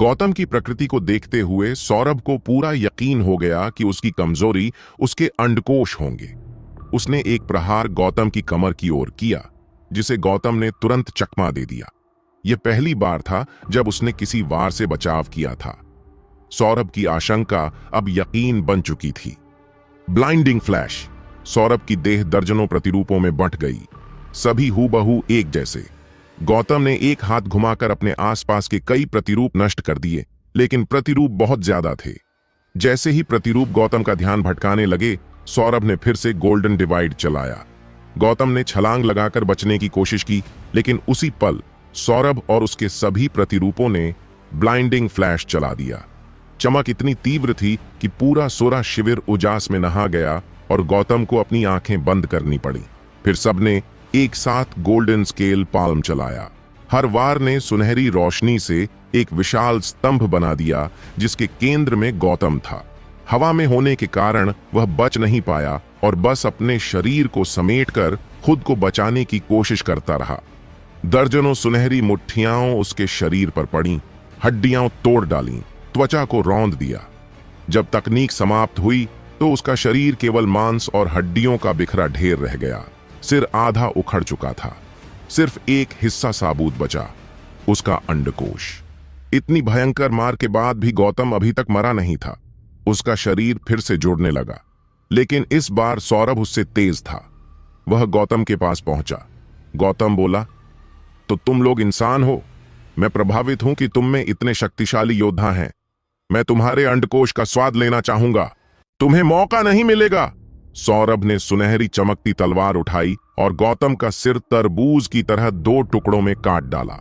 गौतम की प्रकृति को देखते हुए सौरभ को पूरा यकीन हो गया कि उसकी कमजोरी उसके अंडकोश होंगे। उसने एक प्रहार गौतम की कमर की ओर किया, जिसे गौतम ने तुरंत चकमा दे दिया। यह पहली बार था जब उसने किसी वार से बचाव किया था। सौरभ की आशंका अब यकीन बन चुकी थी। Blinding flash. सौरभ की देह दर्जनों प्रतिरूपों में बंट गई, सभी हूबहू एक जैसे। गौतम ने एक हाथ घुमाकर अपने आसपास के कई प्रतिरूप नष्ट कर दिए, लेकिन प्रतिरूप बहुत ज्यादा थे। जैसे ही प्रतिरूप गौतम का ध्यान भटकाने लगे, सौरभ ने फिर से गोल्डन डिवाइड चलाया। गौतम ने छलांग लगाकर बचने की कोशिश की, लेकिन उसी पल सौरभ और उसके सभी प्रतिरूपों ने ब्लाइंडिंग फ्लैश चला दिया। चमक इतनी तीव्र थी कि पूरा सोरा शिविर उजास में नहा गया और गौतम को अपनी आंखें बंद करनी पड़ी। फिर सबने एक साथ गोल्डन स्केल पाल्म चलाया। हर वार ने सुनहरी रोशनी से एक विशाल स्तंभ बना दिया, जिसके केंद्र में गौतम था। हवा में होने के कारण वह बच नहीं पाया और बस अपने शरीर को समेटकर खुद को बचाने की कोशिश करता रहा। दर्जनों सुनहरी मुट्ठियां उसके शरीर पर पड़ीं, हड्डियां तोड़ डालीं, त्वचा को रौंद दिया। जब तकनीक समाप्त हुई तो उसका शरीर केवल मांस और हड्डियों का बिखरा ढेर रह गया। सिर आधा उखड़ चुका था, सिर्फ एक हिस्सा साबूत बचा, उसका अंडकोश। इतनी भयंकर मार के बाद भी गौतम अभी तक मरा नहीं था। उसका शरीर फिर से जुड़ने लगा, लेकिन इस बार सौरभ उससे तेज था। वह गौतम के पास पहुंचा। गौतम बोला, तो तुम लोग इंसान हो? मैं प्रभावित हूं कि तुम में इतने शक्तिशाली योद्धा हैं। मैं तुम्हारे अंडकोश का स्वाद लेना चाहूंगा। तुम्हें मौका नहीं मिलेगा। सौरभ ने सुनहरी चमकती तलवार उठाई और गौतम का सिर तरबूज की तरह दो टुकड़ों में काट डाला।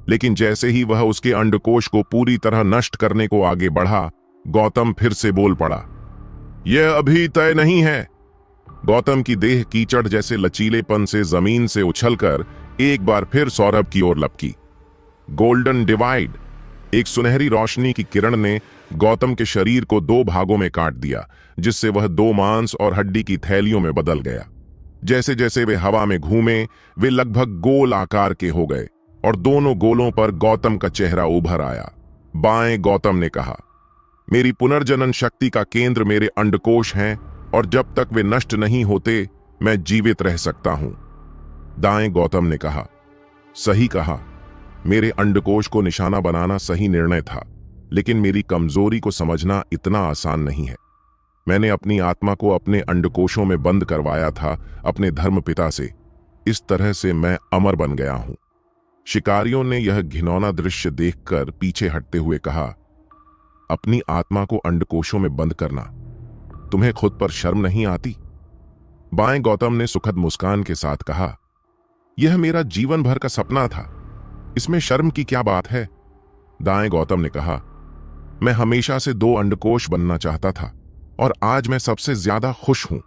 लेकिन जैसे ही वह उसके अंडकोश को पूरी तरह नष्ट करने को आगे बढ़ा, गौतम फिर से बोल पड़ा, यह अभी तय नहीं है। गौतम की देह कीचड़ जैसे लचीलेपन से जमीन से उछलकर एक बार फिर सौरभ की ओर लपकी। Golden divide. एक सुनहरी रोशनी की किरण ने गौतम के शरीर को दो भागों में काट दिया, जिससे वह दो मांस और हड्डी की थैलियों में बदल गया। जैसे जैसे वे हवा में घूमे, वे लगभग गोल आकार के हो गए और दोनों गोलों पर गौतम का चेहरा उभर आया। बाएं गौतम ने कहा, मेरी पुनर्जनन शक्ति का केंद्र मेरे अंडकोश हैं और जब तक वे नष्ट नहीं होते मैं जीवित रह सकता हूं। दाएं गौतम ने कहा, सही कहा। मेरे अंडकोश को निशाना बनाना सही निर्णय था, लेकिन मेरी कमजोरी को समझना इतना आसान नहीं है। मैंने अपनी आत्मा को अपने अंडकोशों में बंद करवाया था अपने धर्मपिता से। इस तरह से मैं अमर बन गया हूं। शिकारियों ने यह घिनौना दृश्य देखकर पीछे हटते हुए कहा, अपनी आत्मा को अंडकोशों में बंद करना, तुम्हें खुद पर शर्म नहीं आती? बाएं गौतम ने सुखद मुस्कान के साथ कहा, यह मेरा जीवन भर का सपना था, इसमें शर्म की क्या बात है? दाएं गौतम ने कहा, मैं हमेशा से दो अंडकोश बनना चाहता था और आज मैं सबसे ज्यादा खुश हूं।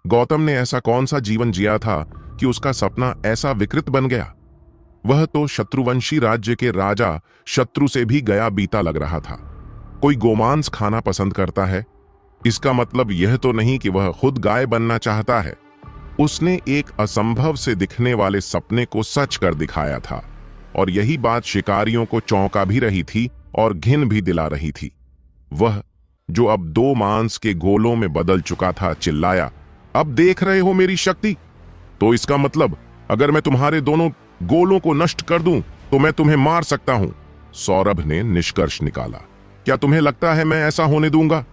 गौतम ने ऐसा कौन सा जीवन जिया था कि उसका सपना ऐसा विकृत बन गया? वह तो शत्रुवंशी राज्य के राजा शत्रु से भी गया बीता लग रहा था। कोई गोमांस खाना पसंद करता है, इसका मतलब यह तो नहीं कि वह खुद गाय बनना चाहता है। उसने एक असंभव से दिखने वाले सपने को सच कर दिखाया था और यही बात शिकारियों को चौंका भी रही थी और घिन भी दिला रही थी। वह जो अब दो मांस के गोलों में बदल चुका था चिल्लाया, अब देख रहे हो मेरी शक्ति? तो इसका मतलब अगर मैं तुम्हारे दोनों गोलों को नष्ट कर दूं तो मैं तुम्हें मार सकता हूं। सौरभ ने निष्कर्ष निकाला, क्या तुम्हें लगता है मैं ऐसा होने दूंगा?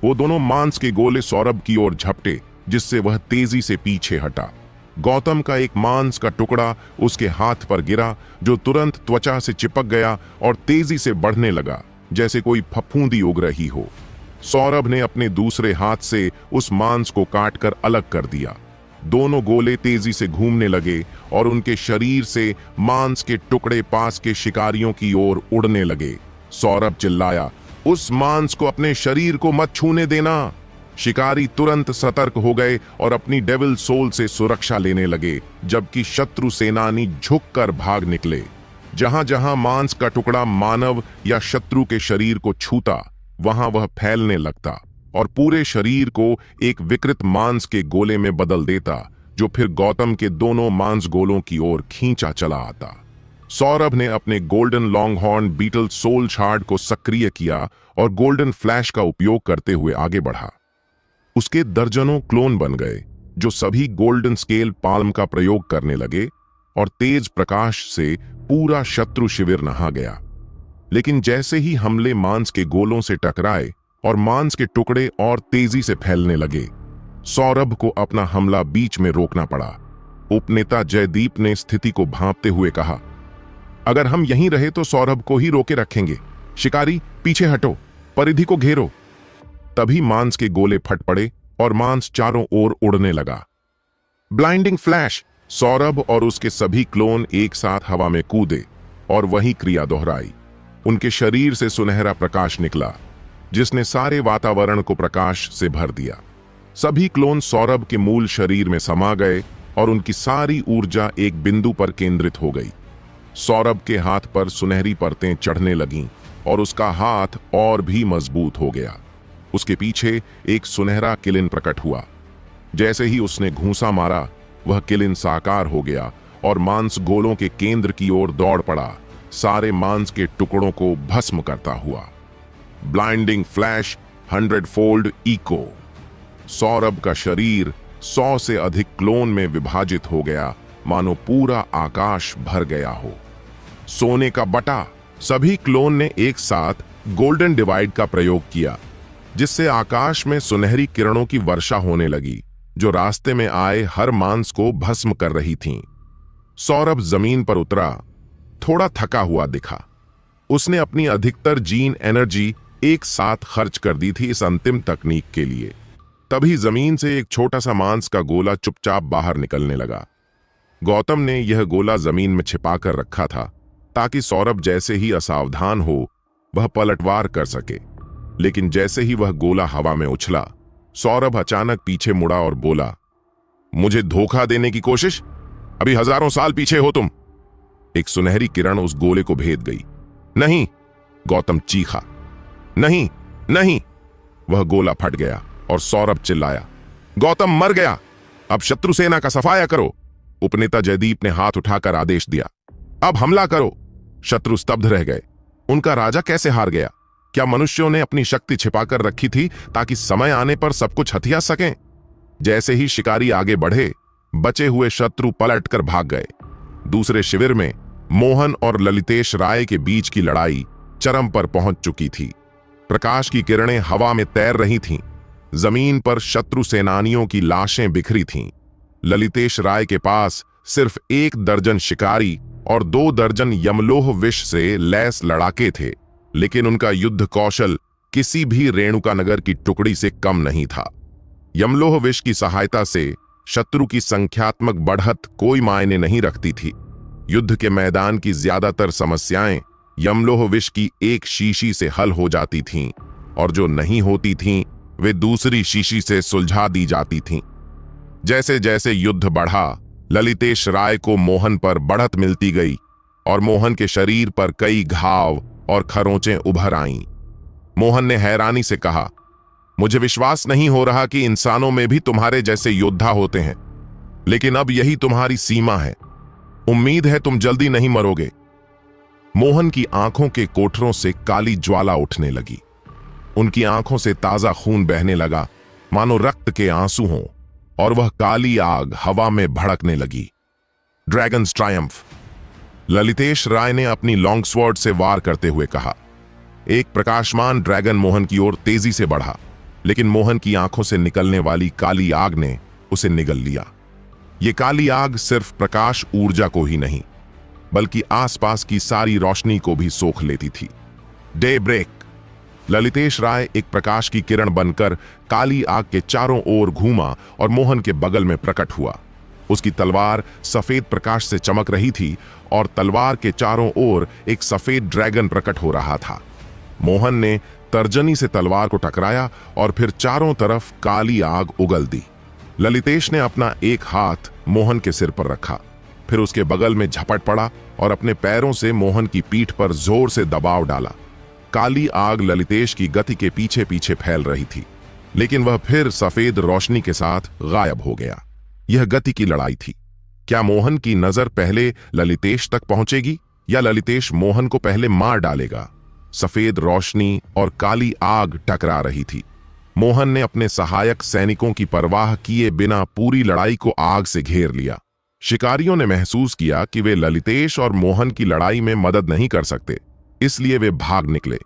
वो दोनों मांस के गोले सौरभ की ओर झपटे, जिससे वह तेजी से पीछे हटा। गौतम का एक मांस का टुकड़ा उसके हाथ पर गिरा, जो तुरंत त्वचा से चिपक गया और तेजी से बढ़ने लगा, जैसे कोई फफूंदी उग रही हो। सौरभ ने अपने दूसरे हाथ से उस मांस को काटकर अलग कर दिया। दोनों गोले तेजी से घूमने लगे और उनके शरीर से मांस के टुकड़े पास के शिकारियों की ओर उड़ने लगे। सौरभ चिल्लाया, उस मांस को अपने शरीर को मत छूने देना। शिकारी तुरंत सतर्क हो गए और अपनी डेविल सोल से सुरक्षा लेने लगे, जबकि शत्रु सेनानी झुककर भाग निकले। जहां जहां मांस का टुकड़ा मानव या शत्रु के शरीर को छूता, वहां वह फैलने लगता और पूरे शरीर को एक विकृत मांस के गोले में बदल देता, जो फिर गौतम के दोनों मांस गोलों की ओर खींचा चला आता। सौरभ ने अपने golden longhorn beetle soul shard को सक्रिय किया और गोल्डन फ्लैश का उपयोग करते हुए आगे बढ़ा। उसके दर्जनों क्लोन बन गए जो सभी गोल्डन स्केल पाल्म का प्रयोग करने लगे और तेज प्रकाश से पूरा शत्रु शिविर नहा गया। लेकिन जैसे ही हमले मांस के गोलों से टकराए और मांस के टुकड़े और तेजी से फैलने लगे, सौरभ को अपना हमला बीच में रोकना पड़ा। उपनेता जयदीप ने स्थिति को भांपते हुए कहा, अगर हम यहीं रहे तो सौरभ को ही रोके रखेंगे। शिकारी पीछे हटो, परिधि को घेरो। तभी मांस के गोले फट पड़े और मांस चारों ओर उड़ने लगा। Blinding flash! सौरभ और उसके सभी क्लोन एक साथ हवा में कूदे और वही क्रिया दोहराई। उनके शरीर से सुनहरा प्रकाश निकला जिसने सारे वातावरण को प्रकाश से भर दिया। सभी क्लोन सौरभ के मूल शरीर में समा गए और उनकी सारी ऊर्जा एक बिंदु पर केंद्रित हो गई। सौरभ के हाथ पर सुनहरी परतें चढ़ने लगीं और उसका हाथ और भी मजबूत हो गया। उसके पीछे एक सुनहरा किलिन प्रकट हुआ। जैसे ही उसने घूंसा मारा, वह किलिन साकार हो गया और मांस गोलों के केंद्र की ओर दौड़ पड़ा, सारे मांस के टुकड़ों को भस्म करता हुआ। Blinding flash 100 fold echo! Saurabh का शरीर 100 से अधिक क्लोन में विभाजित हो गया, मानो पूरा आकाश भर गया हो। सोने का बटा! सभी क्लोन ने एक साथ गोल्डन डिवाइड का प्रयोग किया, जिससे आकाश में सुनहरी किरणों की वर्षा होने लगी जो रास्ते में आए हर मांस को भस्म कर रही थीं। सौरभ जमीन पर उतरा, थोड़ा थका हुआ दिखा। उसने अपनी अधिकतर जीन एनर्जी एक साथ खर्च कर दी थी इस अंतिम तकनीक के लिए। तभी जमीन से एक छोटा सा मांस का गोला चुपचाप बाहर निकलने लगा। गौतम ने यह गोला जमीन में छिपा कर रखा था ताकि सौरभ जैसे ही असावधान हो वह पलटवार कर सके। लेकिन जैसे ही वह गोला हवा में उछला, सौरभ अचानक पीछे मुड़ा और बोला, मुझे धोखा देने की कोशिश? अभी हजारों साल पीछे हो तुम। एक सुनहरी किरण उस गोले को भेद गई। नहीं! गौतम चीखा। नहीं, नहीं! वह गोला फट गया और सौरभ चिल्लाया, गौतम मर गया! अब शत्रु सेना का सफाया करो। उपनेता जयदीप ने हाथ उठाकर आदेश दिया, अब हमला करो। शत्रु स्तब्ध रह गए। उनका राजा कैसे हार गया? क्या मनुष्यों ने अपनी शक्ति छिपाकर रखी थी ताकि समय आने पर सब कुछ हथिया सकें? जैसे ही शिकारी आगे बढ़े, बचे हुए शत्रु पलटकर भाग गए। दूसरे शिविर में मोहन और ललितेश राय के बीच की लड़ाई चरम पर पहुंच चुकी थी। प्रकाश की किरणें हवा में तैर रही थीं। जमीन पर शत्रु सेनानियों की लाशें बिखरी थीं। ललितेश राय के पास सिर्फ 1 दर्जन शिकारी और 2 दर्जन यमलोह विष से लैस लड़ाके थे, लेकिन उनका युद्ध कौशल किसी भी रेणुकानगर की टुकड़ी से कम नहीं था। यमलोह विष की सहायता से शत्रु की संख्यात्मक बढ़त कोई मायने नहीं रखती थी। युद्ध के मैदान की ज्यादातर समस्याएं यमलोह विष की एक शीशी से हल हो जाती थीं, और जो नहीं होती थीं वे दूसरी शीशी से सुलझा दी जाती थीं। जैसे जैसे युद्ध बढ़ा, ललितेश राय को मोहन पर बढ़त मिलती गई और मोहन के शरीर पर कई घाव और खरोंचें उभर आईं। मोहन ने हैरानी से कहा, मुझे विश्वास नहीं हो रहा कि इंसानों में भी तुम्हारे जैसे योद्धा होते हैं, लेकिन अब यही तुम्हारी सीमा है। उम्मीद है तुम जल्दी नहीं मरोगे। मोहन की आंखों के कोठरों से काली ज्वाला उठने लगी। उनकी आंखों से ताजा खून बहने लगा, मानो रक्त के आंसू हों, और वह काली आग हवा में भड़कने लगी। Dragons Triumph! ललितेश राय ने अपनी लॉन्ग स्वॉर्ड से वार करते हुए कहा। एक प्रकाशमान ड्रैगन मोहन की ओर तेजी से बढ़ा, लेकिन मोहन की आंखों से निकलने वाली काली आग ने उसे निगल लिया। ये काली आग सिर्फ प्रकाश ऊर्जा को ही नहीं, बल्कि आसपास की सारी रोशनी को भी सोख लेती थी। Day break! ललितेश राय एक प्रकाश की किरण बनकर काली आग के चारों ओर घूमा और मोहन के बगल में प्रकट हुआ। उसकी तलवार सफेद प्रकाश से चमक रही थी और तलवार के चारों ओर एक सफेद ड्रैगन प्रकट हो रहा था। मोहन ने तर्जनी से तलवार को टकराया और फिर चारों तरफ काली आग उगल दी। ललितेश ने अपना एक हाथ मोहन के सिर पर रखा, फिर उसके बगल में झपट पड़ा और अपने पैरों से मोहन की पीठ पर जोर से दबाव डाला। काली आग ललितेश की गति के पीछे पीछे फैल रही थी, लेकिन वह फिर सफेद रोशनी के साथ गायब हो गया। यह गति की लड़ाई थी। क्या मोहन की नजर पहले ललितेश तक पहुंचेगी या ललितेश मोहन को पहले मार डालेगा। सफेद रोशनी और काली आग टकरा रही थी। मोहन ने अपने सहायक सैनिकों की परवाह किए बिना पूरी लड़ाई को आग से घेर लिया। शिकारियों ने महसूस किया कि वे ललितेश और मोहन की लड़ाई में मदद नहीं कर सकते, इसलिए वे भाग निकले।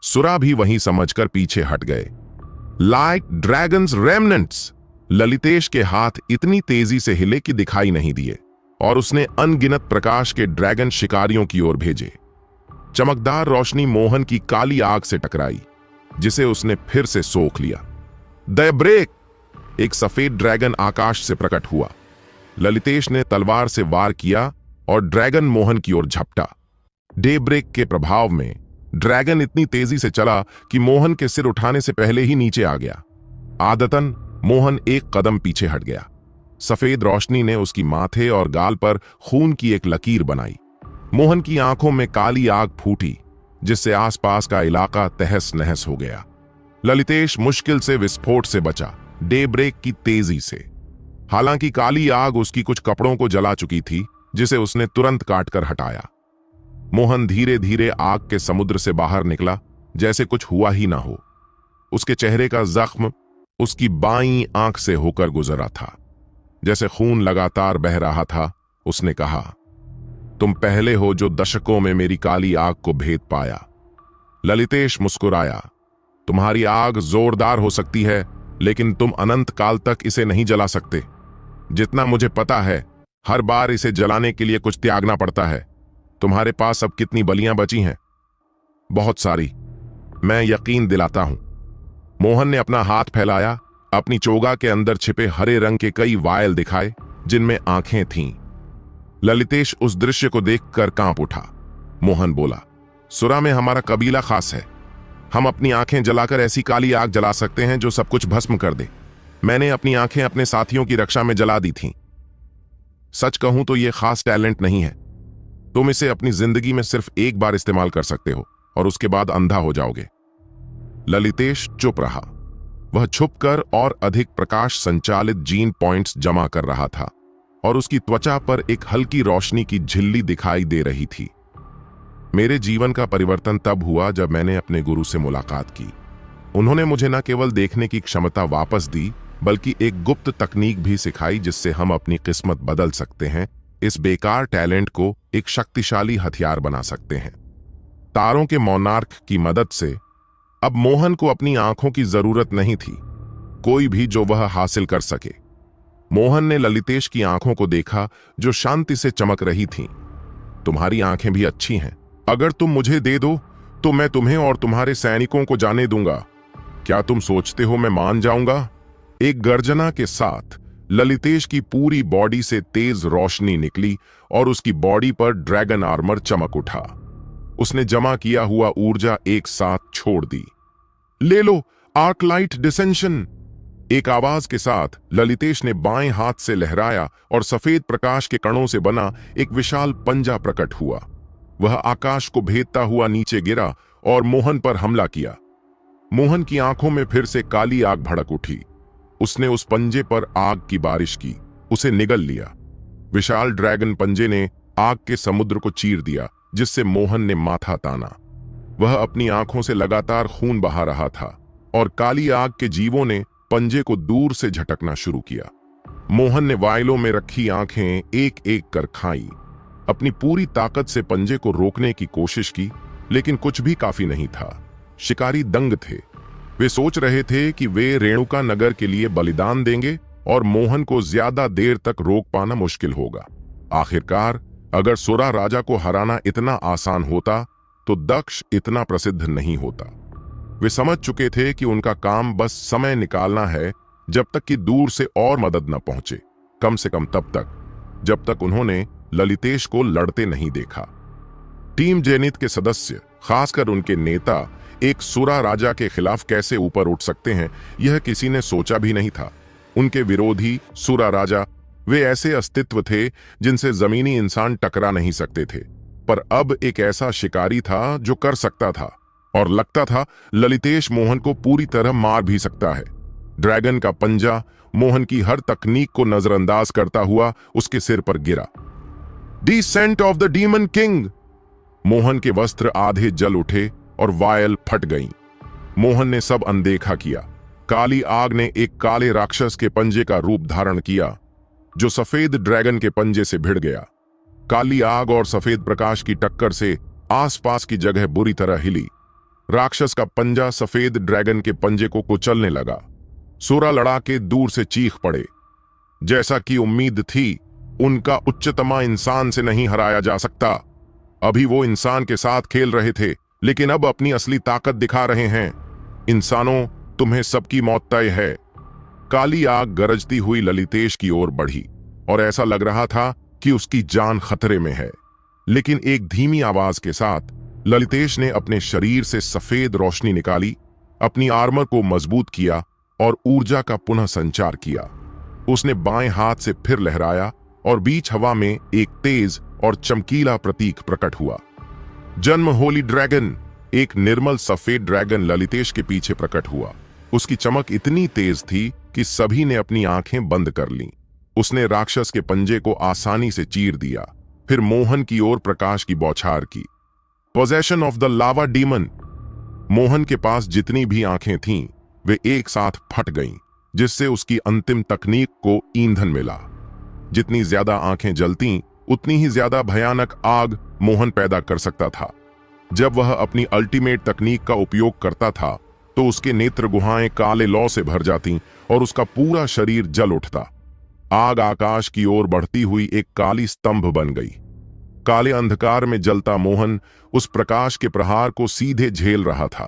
सुरा भी वहीं समझकर पीछे हट गए। लाइक ड्रैगन्स रेमनेंट्स, ललितेश के हाथ इतनी तेजी से हिले कि दिखाई नहीं दिए और उसने अनगिनत प्रकाश के ड्रैगन शिकारियों की ओर भेजे। चमकदार रोशनी मोहन की काली आग से टकराई, जिसे उसने फिर से सोख लिया। द ब्रेक, एक सफेद ड्रैगन आकाश से प्रकट हुआ। ललितेश ने तलवार से वार किया और ड्रैगन मोहन की ओर झपटा। डे ब्रेक के प्रभाव में ड्रैगन इतनी तेजी से चला कि मोहन के सिर उठाने से पहले ही नीचे आ गया। आदतन मोहन एक कदम पीछे हट गया। सफेद रोशनी ने उसकी माथे और गाल पर खून की एक लकीर बनाई। मोहन की आंखों में काली आग फूटी, जिससे आसपास का इलाका तहस नहस हो गया। ललितेश मुश्किल से विस्फोट से बचा, डे ब्रेक की तेजी से। हालांकि काली आग उसकी कुछ कपड़ों को जला चुकी थी, जिसे उसने तुरंत काटकर हटाया। मोहन धीरे धीरे आग के समुद्र से बाहर निकला, जैसे कुछ हुआ ही ना हो। उसके चेहरे का जख्म उसकी बाईं आंख से होकर गुजरा था, जैसे खून लगातार बह रहा था। उसने कहा, तुम पहले हो जो दशकों में मेरी काली आग को भेद पाया। ललितेश मुस्कुराया, तुम्हारी आग जोरदार हो सकती है, लेकिन तुम अनंत काल तक इसे नहीं जला सकते। जितना मुझे पता है, हर बार इसे जलाने के लिए कुछ त्यागना पड़ता है। तुम्हारे पास अब कितनी बलियां बची हैं? बहुत सारी, मैं यकीन दिलाता हूं। मोहन ने अपना हाथ फैलाया, अपनी चोगा के अंदर छिपे हरे रंग के कई वायल दिखाए, जिनमें आंखें थीं। ललितेश उस दृश्य को देखकर कांप उठा। मोहन बोला, सुरा में हमारा कबीला खास है। हम अपनी आंखें जलाकर ऐसी काली आग जला सकते हैं जो सब कुछ भस्म कर दे। मैंने अपनी आंखें अपने साथियों की रक्षा में जला दी थीं। सच कहूं तो यह खास टैलेंट नहीं है। तुम इसे अपनी जिंदगी में सिर्फ एक बार इस्तेमाल कर सकते हो और उसके बाद अंधा हो जाओगे। ललितेश चुप रहा। वह छुपकर और अधिक प्रकाश संचालित जीन पॉइंट्स जमा कर रहा था और उसकी त्वचा पर एक हल्की रोशनी की झिल्ली दिखाई दे रही थी। मेरे जीवन का परिवर्तन तब हुआ जब मैंने अपने गुरु से मुलाकात की। उन्होंने मुझे न केवल देखने की क्षमता वापस दी, बल्कि एक गुप्त तकनीक भी सिखाई जिससे हम अपनी किस्मत बदल सकते हैं। इस बेकार टैलेंट को एक शक्तिशाली हथियार बना सकते हैं। तारों के मोनार्क की मदद से अब मोहन को अपनी आंखों की जरूरत नहीं थी, कोई भी जो वह हासिल कर सके। मोहन ने ललितेश की आंखों को देखा, जो शांति से चमक रही थीं। तुम्हारी आंखें भी अच्छी हैं। अगर तुम मुझे दे दो तो मैं तुम्हें और तुम्हारे सैनिकों को जाने दूंगा। क्या तुम सोचते हो मैं मान जाऊंगा? एक गर्जना के साथ ललितेश की पूरी बॉडी से तेज रोशनी निकली और उसकी बॉडी पर ड्रैगन आर्मर चमक उठा। उसने जमा किया हुआ ऊर्जा एक साथ छोड़ दी। ले लो आर्कलाइट डिसेंशन, एक आवाज के साथ ललितेश ने बाएं हाथ से लहराया और सफेद प्रकाश के कणों से बना एक विशाल पंजा प्रकट हुआ। वह आकाश को भेदता हुआ नीचे गिरा और मोहन पर हमला किया। मोहन की आंखों में फिर से काली आग भड़क उठी। उसने उस पंजे पर आग की बारिश की, उसे निगल लिया। विशाल ड्रैगन पंजे ने आग के समुद्र को चीर दिया, जिससे मोहन ने माथा ताना। वह अपनी आंखों से लगातार खून बहा रहा था और काली आग के जीवों ने पंजे को दूर से झटकना शुरू किया। मोहन ने वायलों में रखी आंखें एक एक कर खाई। अपनी पूरी ताकत से पंजे को रोकने की कोशिश की, लेकिन कुछ भी काफी नहीं था। शिकारी दंग थे। वे सोच रहे थे कि वे रेणुका नगर के लिए बलिदान देंगे और मोहन को ज्यादा देर तक रोक पाना मुश्किल होगा। आखिरकार अगर सुरा राजा को हराना इतना आसान होता तो दक्ष इतना प्रसिद्ध नहीं होता। वे समझ चुके थे कि उनका काम बस समय निकालना है, जब तक कि दूर से और मदद न पहुंचे, कम से कम तब तक जब तक उन्होंने ललितेश को लड़ते नहीं देखा। टीम जेनिथ के सदस्य, खासकर उनके नेता, एक सुरा राजा के खिलाफ कैसे ऊपर उठ सकते हैं, यह किसी ने सोचा भी नहीं था। उनके विरोधी सुरा राजा वे ऐसे अस्तित्व थे जिनसे जमीनी इंसान टकरा नहीं सकते थे, पर अब एक ऐसा शिकारी था जो कर सकता था, और लगता था ललितेश मोहन को पूरी तरह मार भी सकता है। ड्रैगन का पंजा मोहन की हर तकनीक को नजरअंदाज करता हुआ उसके सिर पर गिरा। Descent of the demon king, Mohan के वस्त्र आधे जल उठे और वायल फट गईं। मोहन ने सब अनदेखा किया। काली आग ने एक काले राक्षस के पंजे का रूप धारण किया, जो सफेद ड्रैगन के पंजे से भिड़ गया। काली आग और सफेद प्रकाश की टक्कर से आसपास की जगह बुरी तरह हिली। राक्षस का पंजा सफेद ड्रैगन के पंजे को कुचलने लगा। सुरा लड़ाके दूर से चीख पड़े। जैसा कि उम्मीद थी, उनका उच्चतमा इंसान से नहीं हराया जा सकता। अभी वो इंसान के साथ खेल रहे थे, लेकिन अब अपनी असली ताकत दिखा रहे हैं। इंसानों, तुम्हें सबकी मौत तय है। काली आग गरजती हुई ललितेश की ओर बढ़ी और ऐसा लग रहा था कि उसकी जान खतरे में है। लेकिन एक धीमी आवाज के साथ ललितेश ने अपने शरीर से सफेद रोशनी निकाली, अपनी आर्मर को मजबूत किया और ऊर्जा का पुनः संचार किया। उसने बाएं हाथ से फिर लहराया और बीच हवा में एक तेज और चमकीला प्रतीक प्रकट हुआ। जन्म होली ड्रैगन। एक निर्मल सफेद ड्रैगन ललितेश के पीछे प्रकट हुआ। उसकी चमक इतनी तेज थी कि सभी ने अपनी आंखें बंद कर लीं। उसने राक्षस के पंजे को आसानी से चीर दिया, फिर मोहन की ओर प्रकाश की बौछार की। Possession of the lava demon. Mohan के पास जितनी भी आंखें थीं, वे एक साथ फट गईं, जिससे उसकी अंतिम तकनीक को ईंधन मिला। जितनी ज्यादा आंखें जलतीं, उतनी ही ज्यादा भयानक आग मोहन पैदा कर सकता था। जब वह अपनी अल्टीमेट तकनीक का उपयोग करता था, तो उसके नेत्र गुहाएं काले लौ से भर जातीं और उसका पूरा शरीर जल उठता। आग आकाश की ओर बढ़ती हुई एक काली स्तंभ बन गई। काले अंधकार में जलता मोहन उस प्रकाश के प्रहार को सीधे झेल रहा था।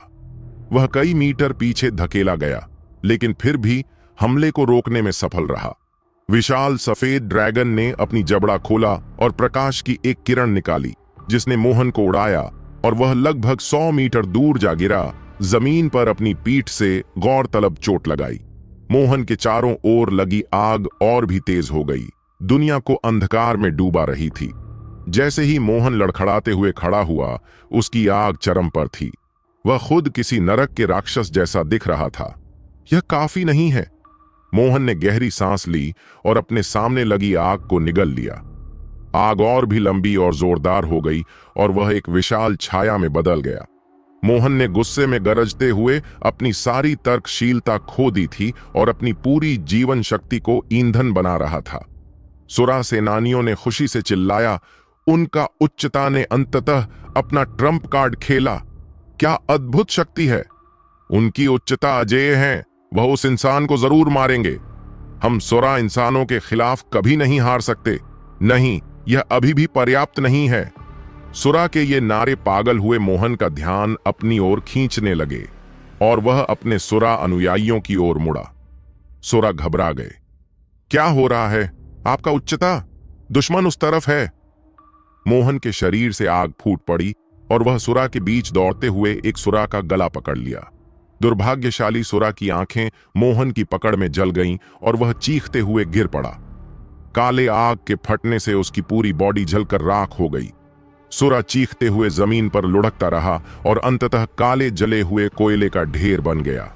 वह कई मीटर पीछे धकेला गया, लेकिन फिर भी हमले को रोकने में सफल रहा। विशाल सफेद ड्रैगन ने अपनी जबड़ा खोला और प्रकाश की एक किरण निकाली, जिसने मोहन को उड़ाया और वह लगभग 100 मीटर दूर जा गिरा। जमीन पर अपनी पीठ से गौरतलब चोट लगाई। मोहन के चारों ओर लगी आग और भी तेज हो गई, दुनिया को अंधकार में डूबा रही थी। जैसे ही मोहन लड़खड़ाते हुए खड़ा हुआ, उसकी आग चरम पर थी। वह खुद किसी नरक के राक्षस जैसा दिख रहा था। यह काफी नहीं है। मोहन ने गहरी सांस ली और अपने सामने लगी आग को निगल लिया। आग और भी लंबी और जोरदार हो गई और वह एक विशाल छाया में बदल गया। मोहन ने गुस्से में गरजते हुए अपनी सारी तर्कशीलता खो दी थी और अपनी पूरी जीवन शक्ति को ईंधन बना रहा था। सुरा सेनानियों ने खुशी से चिल्लाया, उनका उच्चता ने अंततः अपना ट्रम्प कार्ड खेला। क्या अद्भुत शक्ति है! उनकी उच्चता अजेय है। वह उस इंसान को जरूर मारेंगे। हम सुरा इंसानों के खिलाफ कभी नहीं हार सकते। नहीं, यह अभी भी पर्याप्त नहीं है। सुरा के ये नारे पागल हुए मोहन का ध्यान अपनी ओर खींचने लगे और वह अपने सुरा अनुयायियों की ओर मुड़ा। सुरा घबरा गए। क्या हो रहा है? आपका उच्चता, दुश्मन उस तरफ है। मोहन के शरीर से आग फूट पड़ी और वह सुरा के बीच दौड़ते हुए एक सुरा का गला पकड़ लिया। दुर्भाग्यशाली सुरा की आंखें मोहन की पकड़ में जल गईं और वह चीखते हुए गिर पड़ा। काले आग के फटने से उसकी पूरी बॉडी जलकर राख हो गई। सुरा चीखते हुए जमीन पर लुढ़कता रहा और अंततः काले जले हुए कोयले का ढेर बन गया।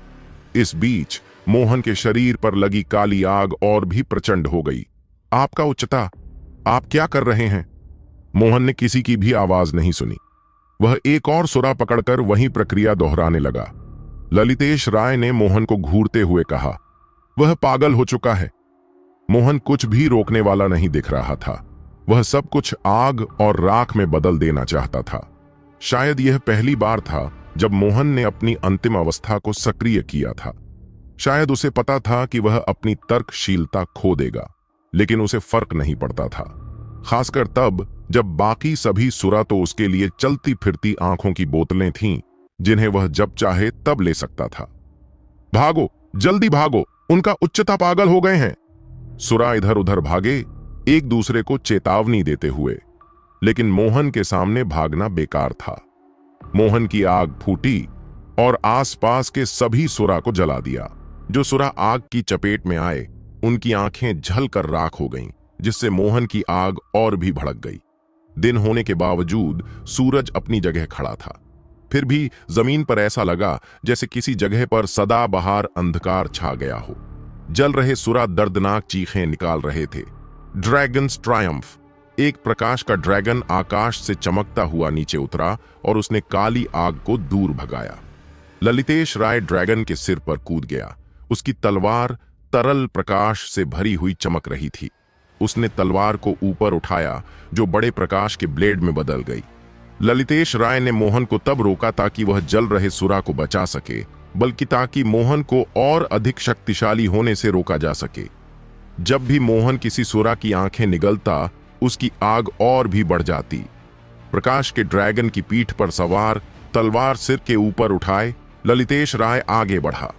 इस बीच मोहन के शरीर पर लगी काली आग और भी प्रचंड हो गई। आपका उच्चता, आप क्या कर रहे हैं? मोहन ने किसी की भी आवाज नहीं सुनी। वह एक और सुरा पकड़कर वही प्रक्रिया दोहराने लगा। ललितेश राय ने मोहन को घूरते हुए कहा, वह पागल हो चुका है। मोहन कुछ भी रोकने वाला नहीं दिख रहा था। वह सब कुछ आग और राख में बदल देना चाहता था। शायद यह पहली बार था जब मोहन ने अपनी अंतिम अवस्था को सक्रिय किया था। शायद उसे पता था कि वह अपनी तर्कशीलता खो देगा, लेकिन उसे फर्क नहीं पड़ता था, खासकर तब जब बाकी सभी सुरा तो उसके लिए चलती फिरती आंखों की बोतलें थीं, जिन्हें वह जब चाहे तब ले सकता था। भागो, जल्दी भागो, उनका उच्चता पागल हो गए हैं। सुरा इधर उधर भागे, एक दूसरे को चेतावनी देते हुए, लेकिन मोहन के सामने भागना बेकार था। मोहन की आग फूटी और आसपास के सभी सुरा को जला दिया। जो सुरा आग की चपेट में आए, उनकी आंखें झलकर राख हो गईं, जिससे मोहन की आग और भी भड़क गई। दिन होने के बावजूद सूरज अपनी जगह खड़ा था। फिर भी जमीन पर ऐसा लगा जैसे किसी जगह पर सदाबहार अंधकार छा गया हो। जल रहे सुरा दर्दनाक चीखें निकाल रहे थे। Dragons Triumph. एक प्रकाश का ड्रैगन आकाश से चमकता हुआ नीचे उतरा और उसने काली आग को दूर भगाया। ललितेश राय ड्रैगन के सिर पर कूद गया। उसकी तलवार तरल प्रकाश से भरी हुई चमक रही थी। उसने तलवार को ऊपर उठाया, जो बड़े प्रकाश के ब्लेड में बदल गई। ललितेश राय ने मोहन को तब रोका ताकि वह जल रहे सुरा को बचा सके, बल्कि ताकि मोहन को और अधिक शक्तिशाली होने से रोका जा सके। जब भी मोहन किसी सुरा की आंखें निगलता, उसकी आग और भी बढ़ जाती। प्रकाश के ड्रैगन की पीठ पर सवार, तलवार सिर के ऊपर उठाए, ललितेश राय आगे बढ़ा।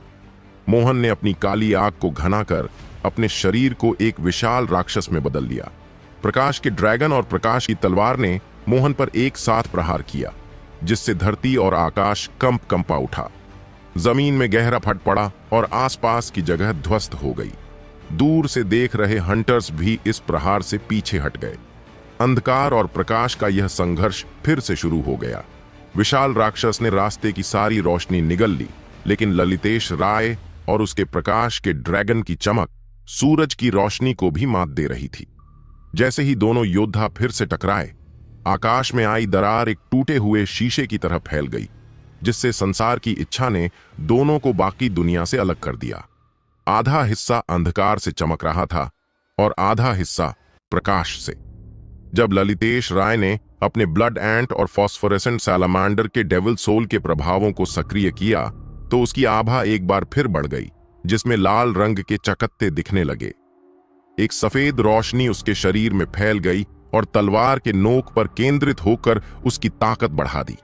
मोहन ने अपनी काली आग को घना कर अपने शरीर को एक विशाल राक्षस में बदल लिया। प्रकाश के ड्रैगन और प्रकाश की तलवार ने मोहन पर एक साथ प्रहार किया, जिससे धरती और आकाश कंपा उठा। जमीन में गहरा फट पड़ा और आसपास की जगह ध्वस्त हो गई। दूर से देख रहे हंटर्स भी इस प्रहार से पीछे हट गए। अंधकार और प्रकाश का यह संघर्ष फिर से शुरू हो गया। विशाल राक्षस ने रास्ते की सारी रोशनी निगल ली, लेकिन ललितेश राय और उसके प्रकाश के ड्रैगन की चमक सूरज की रोशनी को भी मात दे रही थी। जैसे ही दोनों योद्धा फिर से टकराए, आकाश में आई दरार एक टूटे हुए शीशे की तरह फैल गई, जिससे संसार की इच्छा ने दोनों को बाकी दुनिया से अलग कर दिया। आधा हिस्सा अंधकार से चमक रहा था और आधा हिस्सा प्रकाश से। जब ललितेश राय ने अपने ब्लड एंट और फॉस्फोरेसेंट सैलामांडर के डेविल सोल के प्रभावों को सक्रिय किया, तो उसकी आभा एक बार फिर बढ़ गई, जिसमें लाल रंग के चकत्ते दिखने लगे। एक सफेद रोशनी उसके शरीर में फैल गई और तलवार के नोक पर केंद्रित होकर उसकी ताकत बढ़ा दी।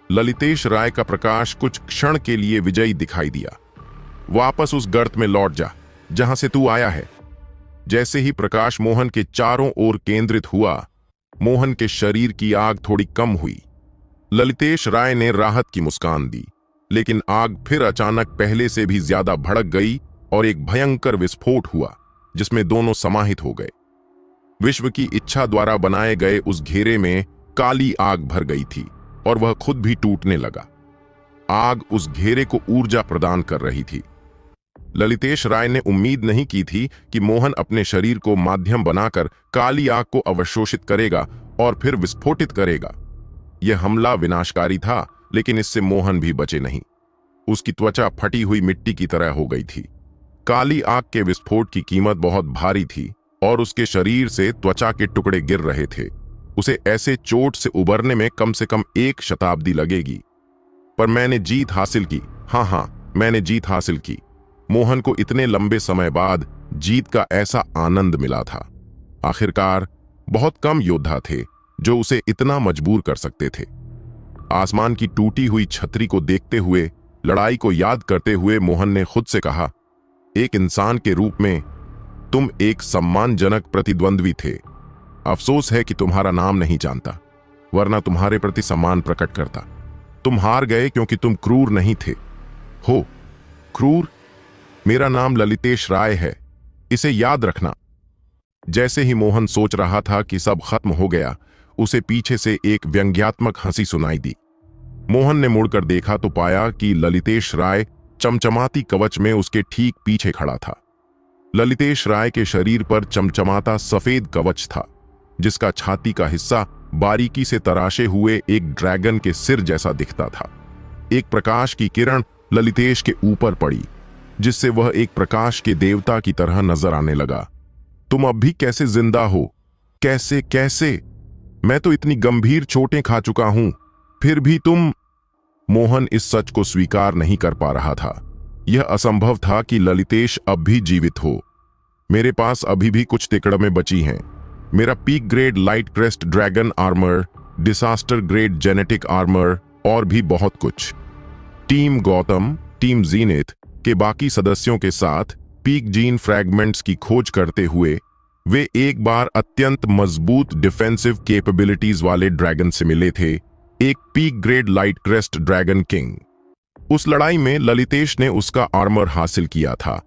ललितेश राय का प्रकाश कुछ क्षण के लिए विजयी दिखाई दिया। वापस उस गर्त में लौट जा जहां से तू आया है। जैसे ही प्रकाश मोहन के चारों ओर केंद्रित हुआ, मोहन के शरीर की आग थोड़ी कम हुई। ललितेश राय ने राहत की मुस्कान दी, लेकिन आग फिर अचानक पहले से भी ज्यादा भड़क गई और एक भयंकर विस्फोट हुआ, जिसमें दोनों समाहित हो गए। विश्व की इच्छा द्वारा बनाए गए उस घेरे में काली आग भर गई थी और वह खुद भी टूटने लगा। आग उस घेरे को ऊर्जा प्रदान कर रही थी। ललितेश राय ने उम्मीद नहीं की थी कि मोहन अपने शरीर को माध्यम बनाकर काली आग को अवशोषित करेगा और फिर विस्फोटित करेगा। यह हमला विनाशकारी था, लेकिन इससे मोहन भी बचे नहीं। उसकी त्वचा फटी हुई मिट्टी की तरह हो गई थी। काली आग के विस्फोट की कीमत बहुत भारी थी और उसके शरीर से त्वचा के टुकड़े गिर रहे थे। उसे ऐसे चोट से उबरने में कम से कम 1 शताब्दी लगेगी। पर मैंने जीत हासिल की। हाँ, मैंने जीत हासिल की। मोहन को इतने लंबे समय बाद जीत का ऐसा आनंद मिला था। आखिरकार बहुत कम योद्धा थे जो उसे इतना मजबूर कर सकते थे। आसमान की टूटी हुई छतरी को देखते हुए, लड़ाई को याद करते हुए मोहन ने खुद से कहा, एक इंसान के रूप में तुम एक सम्मानजनक प्रतिद्वंद्वी थे। अफसोस है कि तुम्हारा नाम नहीं जानता, वरना तुम्हारे प्रति सम्मान प्रकट करता। तुम हार गए क्योंकि तुम क्रूर नहीं थे। हो क्रूर? मेरा नाम ललितेश राय है, इसे याद रखना। जैसे ही मोहन सोच रहा था कि सब खत्म हो गया, उसे पीछे से एक व्यंग्यात्मक हंसी सुनाई दी। मोहन ने मुड़कर देखा तो पाया कि ललितेश राय चमचमाती कवच में उसके ठीक पीछे खड़ा था। ललितेश राय के शरीर पर चमचमाता सफेद कवच था, जिसका छाती का हिस्सा बारीकी से तराशे हुए एक ड्रैगन के सिर जैसा दिखता था। एक प्रकाश की किरण ललितेश के ऊपर पड़ी, जिससे वह एक प्रकाश के देवता की तरह नजर आने लगा। तुम अब भी कैसे जिंदा हो? कैसे? मैं तो इतनी गंभीर चोटें खा चुका हूं, फिर भी तुम। मोहन इस सच को स्वीकार नहीं कर पा रहा था। यह असंभव था कि ललितेश अब भी जीवित हो। मेरे पास अभी भी कुछ तिकड़में बची हैं। मेरा peak grade light crest dragon armour, disaster grade genetic armour और भी बहुत कुछ। टीम गौतम, टीम जीनित के बाकी सदस्यों के साथ पीक जीन फ्रैगमेंट्स की खोज करते हुए वे एक बार अत्यंत मजबूत डिफेंसिव कैपेबिलिटीज वाले ड्रैगन से मिले थे, एक peak grade light crest dragon king. उस लड़ाई में ललितेश ने उसका आर्मर हासिल किया था।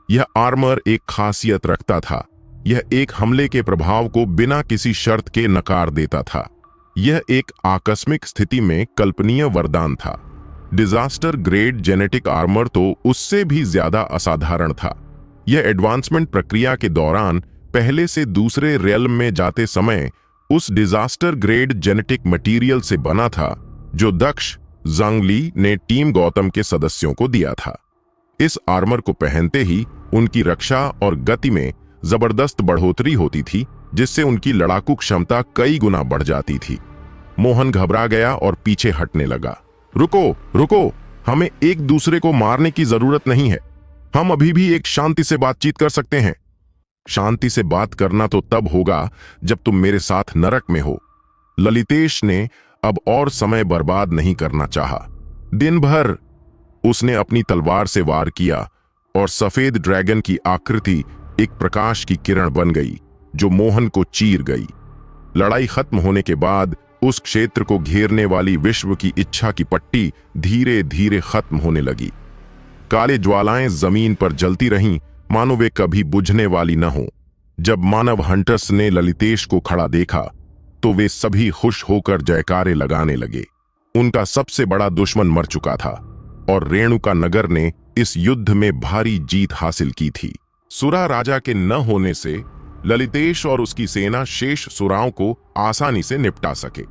यह आर्मर एक खासियत रखता था। यह एक हमले के प्रभाव को बिना किसी शर्त के नकार देता था। यह एक आकस्मिक स्थिति में कल्पनीय वरदान था। डिजास्टर ग्रेड जेनेटिक आर्मर तो उससे भी ज्यादा असाधारण था। यह एडवांसमेंट प्रक्रिया के दौरान पहले से दूसरे रियल्म में जाते समय उस डिजास्टर ग्रेड जेनेटिक मटेरियल से बना था जो दक्ष जंगली ने टीम गौतम के सदस्यों को दिया था। इस आर्मर को पहनते ही उनकी रक्षा और गति में जबरदस्त बढ़ोतरी होती थी, जिससे उनकी लड़ाकू क्षमता कई गुना बढ़ जाती थी। मोहन घबरा गया और पीछे हटने लगा। रुको रुको, हमें एक दूसरे को मारने की जरूरत नहीं है। हम अभी भी एक शांति से बातचीत कर सकते हैं। शांति से बात करना तो तब होगा जब तुम मेरे साथ नरक में हो। ललितेश ने अब और समय बर्बाद नहीं करना चाहा। दिन भर उसने अपनी तलवार से वार किया और सफेद ड्रैगन की आकृति एक प्रकाश की किरण बन गई जो मोहन को चीर गई। लड़ाई खत्म होने के बाद उस क्षेत्र को घेरने वाली विश्व की इच्छा की पट्टी धीरे धीरे खत्म होने लगी। काले ज्वालाएं जमीन पर जलती रहीं, मानो वे कभी बुझने वाली न हो। जब मानव हंटर्स ने ललितेश को खड़ा देखा तो वे सभी खुश होकर जयकारे लगाने लगे। उनका सबसे बड़ा दुश्मन मर चुका था और रेणुका नगर ने इस युद्ध में भारी जीत हासिल की थी। सुरा राजा के न होने से ललितेश और उसकी सेना शेष सुराओं को आसानी से निपटा सके।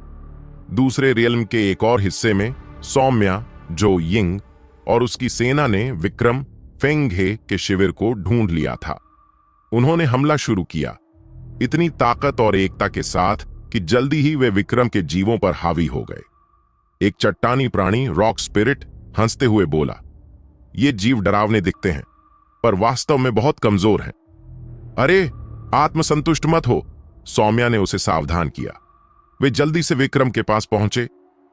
दूसरे रियल्म के एक और हिस्से में सौम्या, जो यिंग और उसकी सेना ने विक्रम फेंगहे के शिविर को ढूंढ लिया था। उन्होंने हमला शुरू किया, इतनी ताकत और एकता के साथ कि जल्दी ही वे विक्रम के जीवों पर हावी हो गए। एक चट्टानी प्राणी रॉक स्पिरिट हंसते हुए बोला, ये जीव डरावने दिखते हैं पर वास्तव में बहुत कमजोर हैं। अरे आत्मसंतुष्ट मत हो, सौम्या ने उसे सावधान किया। वे जल्दी से विक्रम के पास पहुंचे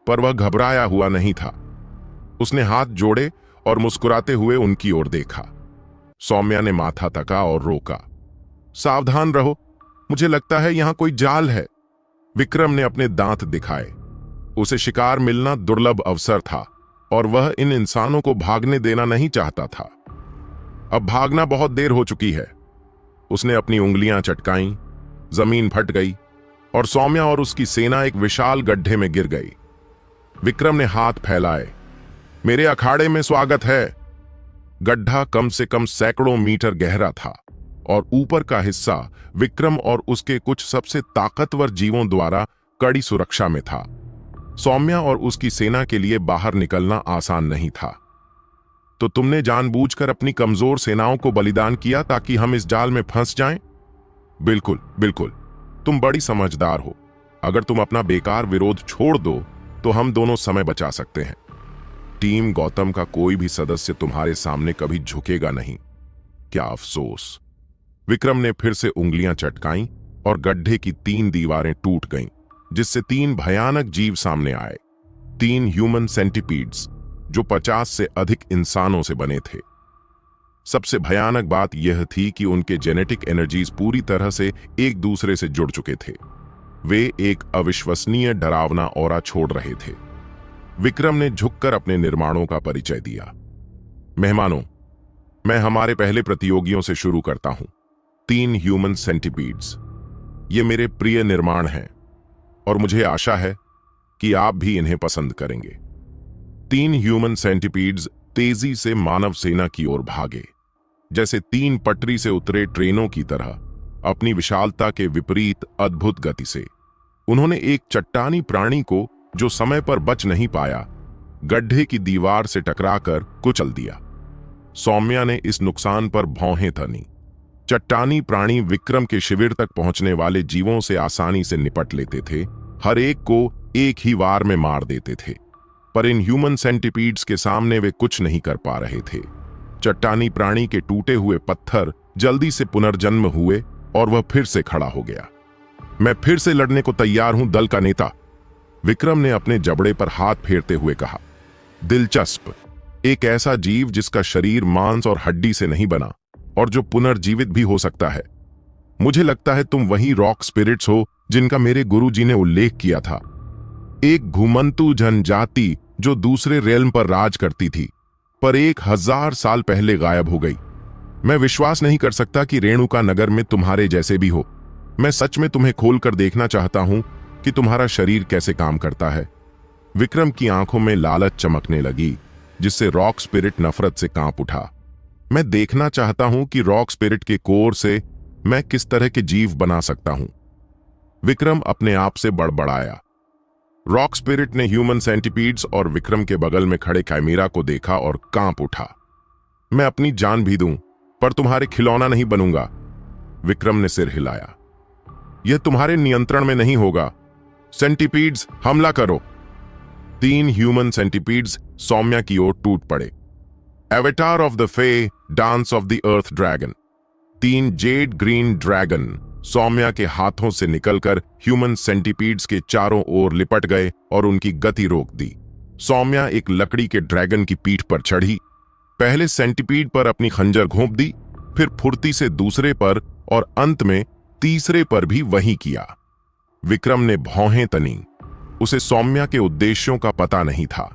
पर वह घबराया हुआ नहीं था। उसने हाथ जोड़े और मुस्कुराते हुए उनकी ओर देखा। सौम्या ने माथा तका और रोका। सावधान रहो, मुझे लगता है यहां कोई जाल है। विक्रम ने अपने दांत दिखाए। उसे शिकार मिलना दुर्लभ अवसर था और वह इन इंसानों को भागने देना नहीं चाहता था। अब भागना बहुत देर हो चुकी है। उसने अपनी उंगलियां चटकाईं, जमीन फट गई और सौम्या और उसकी सेना एक विशाल गड्ढे में गिर गई। विक्रम ने हाथ फैलाए, मेरे अखाड़े में स्वागत है। गड्ढा कम से कम सैकड़ों मीटर गहरा था और ऊपर का हिस्सा विक्रम और उसके कुछ सबसे ताकतवर जीवों द्वारा कड़ी सुरक्षा में था। सौम्या और उसकी सेना के लिए बाहर निकलना आसान नहीं था। तो तुमने जानबूझकर अपनी कमजोर सेनाओं को बलिदान किया ताकि हम इस जाल में फंस जाएं? बिल्कुल बिल्कुल, तुम बड़ी समझदार हो। अगर तुम अपना बेकार विरोध छोड़ दो तो हम दोनों समय बचा सकते हैं। टीम गौतम का कोई भी सदस्य तुम्हारे सामने कभी झुकेगा नहीं। क्या अफसोस। विक्रम ने फिर से उंगलियां चटकाईं और गड्ढे की 3 दीवारें टूट गईं, जिससे 3 भयानक जीव सामने आए। 3 ह्यूमन सेंटिपीड्स जो 50 से अधिक इंसानों से बने थे। सबसे भयानक बात यह थी कि उनके जेनेटिक एनर्जीज पूरी तरह से एक दूसरे से जुड़ चुके थे। वे एक अविश्वसनीय डरावना ऑरा छोड़ रहे थे। विक्रम ने झुककर अपने निर्माणों का परिचय दिया। मेहमानों, मैं हमारे पहले प्रतियोगियों से शुरू करता हूं। 3 ह्यूमन सेंटिपीड्स। ये मेरे प्रिय निर्माण हैं और मुझे आशा है कि आप भी इन्हें पसंद करेंगे। 3 ह्यूमन सेंटिपीड्स तेजी से मानव सेना की ओर भागे, जैसे 3 पटरी से उतरे ट्रेनों की तरह, अपनी विशालता के विपरीत अद्भुत गति से। उन्होंने एक चट्टानी प्राणी को, जो समय पर बच नहीं पाया, गड्ढे की दीवार से टकराकर कुचल दिया। सौम्या ने इस नुकसान पर भौहें तनी। चट्टानी प्राणी विक्रम के शिविर तक पहुंचने वाले जीवों से आसानी से निपट लेते थे, हर एक को एक ही वार में मार देते थे। पर इन ह्यूमन सेंटिपीड्स के सामने वे कुछ नहीं कर पा रहे थे। चट्टानी प्राणी के टूटे हुए पत्थर जल्दी से पुनर्जन्म हुए और वह फिर से खड़ा हो गया। मैं फिर से लड़ने को तैयार हूं, दल का नेता, विक्रम ने अपने जबड़े पर हाथ फेरते हुए कहा। दिलचस्प। एक ऐसा जीव जिसका शरीर मांस और हड्डी से नहीं बना और जो पुनर्जीवित भी हो सकता है। मुझे लगता है तुम वही रॉक स्पिरिट्स हो जिनका मेरे गुरुजी ने उल्लेख किया था। एक घुमंतु जनजाति जो दूसरे रेल्म पर राज करती थी, पर 1000 साल पहले गायब हो गई। मैं विश्वास नहीं कर सकता कि रेणुका नगर में तुम्हारे जैसे भी हो। मैं सच में तुम्हें खोलकर देखना चाहता हूं कि तुम्हारा शरीर कैसे काम करता है। विक्रम की आंखों में लालच चमकने लगी, जिससे रॉक स्पिरिट नफरत से कांप उठा। मैं देखना चाहता हूं कि रॉक स्पिरिट के कोर से मैं किस तरह के जीव बना सकता हूं। विक्रम अपने आप से बड़बड़ाया। रॉक स्पिरिट ने ह्यूमन सेंटिपीड्स और विक्रम के बगल में खड़े काइमेरा को देखा और कांप उठा। मैं अपनी जान भी दूं, पर तुम्हारे खिलौना नहीं बनूंगा। विक्रम ने सिर हिलाया। यह तुम्हारे नियंत्रण में नहीं होगा। सेंटिपीड्स, हमला करो। 3 ह्यूमन सेंटिपीड्स सौम्या की ओर टूट पड़े। Avatar of the fae, dance of the earth dragon. 3 jade green dragon Saumya के हाथों से निकलकर ह्यूमन सेंटिपीड्स के चारों ओर लिपट गए और उनकी गति रोक दी। सौम्या एक लकड़ी के ड्रैगन की पीठ पर चढ़ी, पहले सेंटिपीड पर अपनी खंजर घोंप दी, फिर फुर्ती से दूसरे पर और अंत में तीसरे पर भी वही किया। विक्रम ने भौहें तनी। उसे सौम्या के उद्देश्यों का पता नहीं था।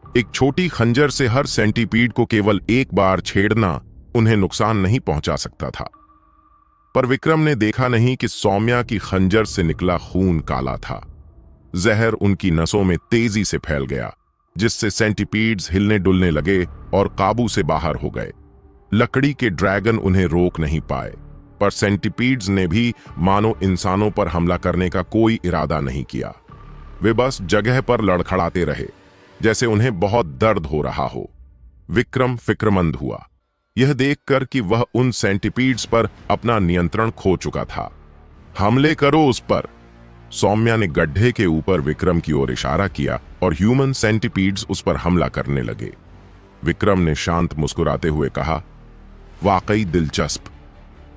एक छोटी खंजर से हर सेंटिपीड को केवल एक बार छेड़ना उन्हें नुकसान नहीं पहुंचा सकता था। पर विक्रम ने देखा नहीं कि सौम्या की खंजर से निकला खून काला था। जहर उनकी नसों में तेजी से फैल गया, जिससे सेंटिपीड्स हिलने डुलने लगे और काबू से बाहर हो गए। लकड़ी के ड्रैगन उन्हें रोक नहीं पाए, पर सेंटिपीड्स ने भी मानो इंसानों पर हमला करने का कोई इरादा नहीं किया। वे बस जगह पर लड़खड़ाते रहे, जैसे उन्हें बहुत दर्द हो रहा हो। विक्रम फिक्रमंद हुआ, यह देखकर कि वह उन सेंटिपीड्स पर अपना नियंत्रण खो चुका था। हमले करो उस पर। सौम्या ने गड्ढे के ऊपर विक्रम की ओर इशारा किया और ह्यूमन सेंटिपीड्स उस पर हमला करने लगे। विक्रम ने शांत मुस्कुराते हुए कहा, वाकई दिलचस्प।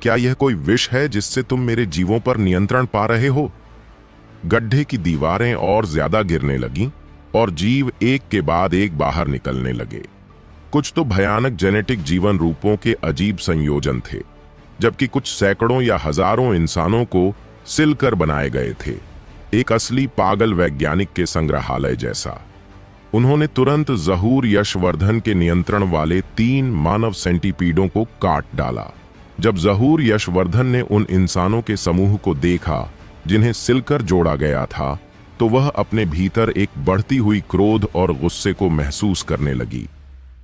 क्या यह कोई विष है जिससे तुम मेरे जीवों पर नियंत्रण पा रहे हो? गड्ढे की दीवारें और ज्यादा गिरने लगीं और जीव एक के बाद एक बाहर निकलने लगे। कुछ तो भयानक जेनेटिक जीवन रूपों के अजीब संयोजन थे, जबकि कुछ सैकड़ों या हजारों इंसानों को सिलकर बनाए गए थे, एक असली पागल वैज्ञानिक के संग्रहालय जैसा। उन्होंने तुरंत जहूर यशवर्धन के नियंत्रण वाले 3 मानव सेंटिपीडों को काट डाला। जब जहूर यशवर्धन ने उन इंसानों के समूह को देखा जिन्हें सिलकर जोड़ा गया था, तो वह अपने भीतर एक बढ़ती हुई क्रोध और गुस्से को महसूस करने लगी।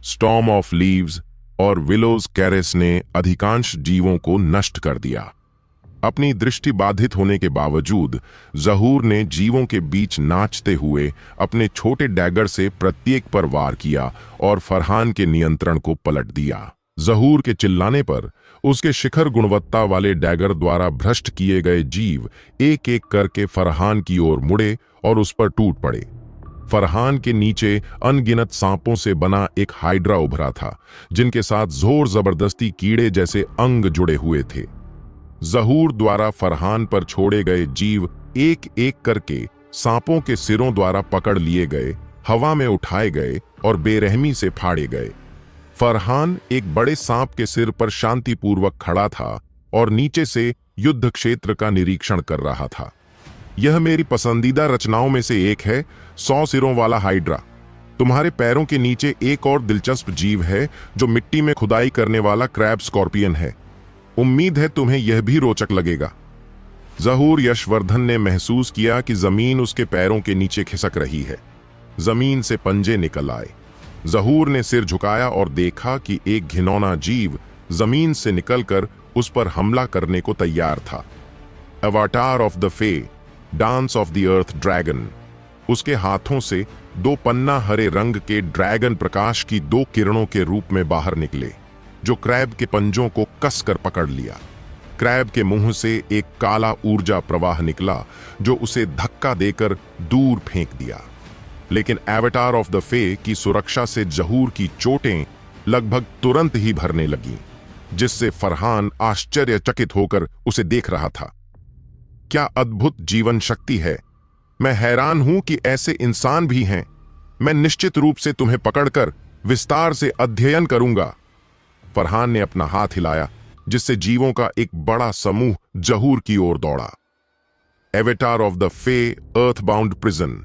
स्टॉर्म ऑफ लीव्स और विलोज कैरेस ने अधिकांश जीवों को नष्ट कर दिया। अपनी दृष्टि बाधित होने के बावजूद जहूर ने जीवों के बीच नाचते हुए अपने छोटे डैगर से प्रत्येक पर वार किया और फरहान के नियंत्रण को पलट दिया। जहूर के चिल्लाने पर उसके शिखर गुणवत्ता वाले डैगर द्वारा भ्रष्ट किए गए जीव एक एक करके फरहान की ओर मुड़े और उस पर टूट पड़े। फरहान के नीचे अनगिनत सांपों से बना एक हाइड्रा उभरा था, जिनके साथ जोर जबरदस्ती कीड़े जैसे अंग जुड़े हुए थे। जहूर द्वारा फरहान पर छोड़े गए जीव एक एक करके सांपों के सिरों द्वारा पकड़ लिए गए, हवा में उठाए गए और बेरहमी से फाड़े गए। फरहान एक बड़े सांप के सिर पर शांतिपूर्वक खड़ा था और नीचे से युद्ध क्षेत्र का निरीक्षण कर रहा था। यह मेरी पसंदीदा रचनाओं में से एक है, 100 सिरों वाला हाइड्रा। तुम्हारे पैरों के नीचे एक और दिलचस्प जीव है जो मिट्टी में खुदाई करने वाला क्रैब स्कॉर्पियन है। उम्मीद है तुम्हें यह भी रोचक लगेगा। जहूर यशवर्धन ने महसूस किया कि जमीन उसके पैरों के नीचे खिसक रही है। जमीन से पंजे निकल आए। जहूर ने सिर झुकाया और देखा कि एक घिनौना जीव जमीन से निकलकर उस पर हमला करने को तैयार था। Avatar of the fae, dance of the earth dragon. उसके हाथों से 2 पन्ना हरे रंग के ड्रैगन प्रकाश की 2 किरणों के रूप में बाहर निकले, जो क्रैब के पंजों को कसकर पकड़ लिया। क्रैब के मुंह से एक काला ऊर्जा प्रवाह निकला जो उसे धक्का देकर दूर फेंक दिया। लेकिन एवेटार ऑफ द फे की सुरक्षा से जहूर की चोटें लगभग तुरंत ही भरने लगीं, जिससे फरहान आश्चर्यचकित होकर उसे देख रहा था। क्या अद्भुत जीवन शक्ति है! मैं हैरान हूं कि ऐसे इंसान भी हैं। मैं निश्चित रूप से तुम्हें पकड़कर विस्तार से अध्ययन करूंगा। फरहान ने अपना हाथ हिलाया, जिससे जीवों का एक बड़ा समूह जहूर की ओर दौड़ा। एवेटार ऑफ द फे, अर्थबाउंड प्रिजन।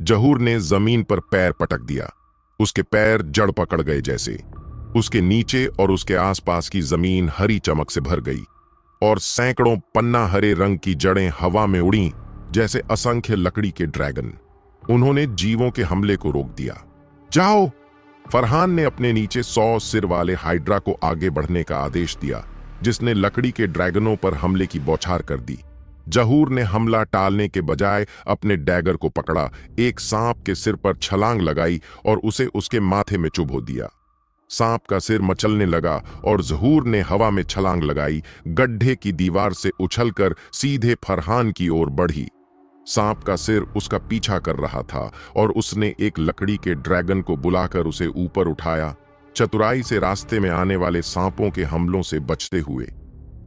जहूर ने जमीन पर पैर पटक दिया। उसके पैर जड़ पकड़ गए जैसे। उसके नीचे और उसके आसपास की जमीन हरी चमक से भर गई और सैकड़ों पन्ना हरे रंग की जड़ें हवा में उड़ी जैसे असंख्य लकड़ी के ड्रैगन। उन्होंने जीवों के हमले को रोक दिया। जाओ! फरहान ने अपने नीचे 100 सिर वाले हाइड्रा को आगे बढ़ने का आदेश दिया, जिसने लकड़ी के ड्रैगनों पर हमले की बौछार कर दी। जहूर ने हमला टालने के बजाय अपने डैगर को पकड़ा, एक सांप के सिर पर छलांग लगाई और उसे उसके माथे में चुभो दिया। सांप का सिर मचलने लगा और जहूर ने हवा में छलांग लगाई, गड्ढे की दीवार से उछलकर सीधे फरहान की ओर बढ़ी। सांप का सिर उसका पीछा कर रहा था और उसने एक लकड़ी के ड्रैगन को बुलाकर उसे ऊपर उठाया, चतुराई से रास्ते में आने वाले सांपों के हमलों से बचते हुए।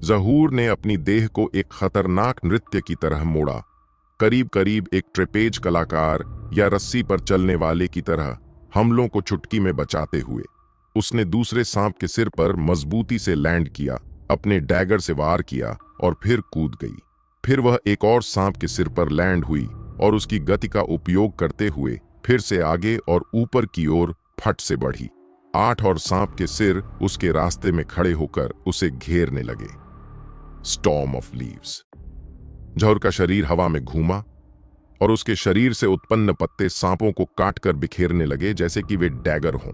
जहूर ने अपनी देह को एक खतरनाक नृत्य की तरह मोड़ा, करीब करीब एक ट्रेपेज कलाकार या रस्सी पर चलने वाले की तरह, हमलों को चुटकी में बचाते हुए। उसने दूसरे सांप के सिर पर मजबूती से लैंड किया, अपने डैगर से वार किया और फिर कूद गई। फिर वह एक और सांप के सिर पर लैंड हुई और उसकी गति का उपयोग करते हुए फिर से आगे और ऊपर की ओर फट से बढ़ी। 8 और सांप के सिर उसके रास्ते में खड़े होकर उसे घेरने लगे। Storm of leaves. जहूर का शरीर हवा में घूमा और उसके शरीर से उत्पन्न पत्ते सांपों को काटकर बिखेरने लगे जैसे कि वे डैगर हों।